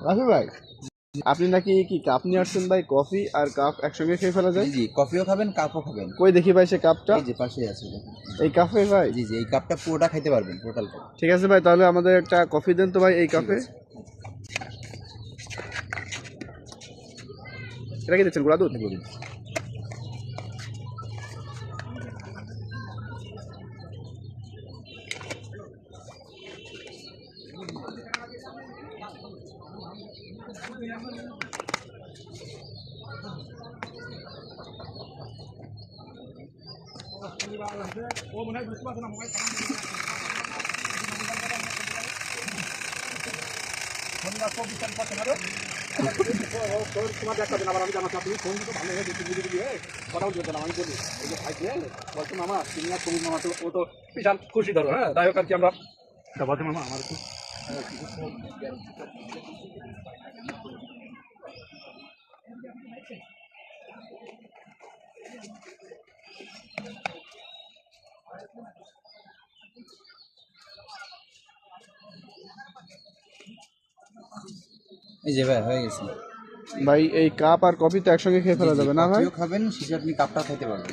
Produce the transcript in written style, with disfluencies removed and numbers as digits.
রাফি ভাই, আপনি নাকি কি কাপ নিয়ে আসছেন ভাই? কফি আর কাপ একসঙ্গে খেয়ে ফেলা যায়? জি, কফিও খাবেন, কাপও খাবেন। কই দেখি ভাই সে কাপটা। এই যে পাশেই আছে দেখুন। এই কাপে ভাই? জি, জি, এই কাপটা পুরোটা খাইতে পারবেন, টোটালটা। ঠিক আছে ভাই, তাহলে আমাদের একটা কফি দেন তো ভাই এই ঠিক কাপে। আছে। এটা কি দিচ্ছেন, গুঁড়া দুধ? বলুন। তোমার দেখা দেন আবার আমি জানাচ্ছি আপনি ফোন তো ভালো হয়ে গেছে বুঝে দিয়ে কথা বলতে না আমি বলি এই যে ভাই দিয়ে বলছো মামা তুমি আর তুমি মামা তো ও তো বিশাল খুশি ধরো হ্যাঁ যাই হোক আর কি আমরা বলছো মামা আমার একটু এই যে ভাই হয়ে গেছে। ভাই এই কাপ আর কফি তো একসঙ্গে খেয়ে জি, ফেলা জি, যাবে না ভাই? কফিও খাবেন, শেষে আপনি কাপটাও খাইতে পারবেন।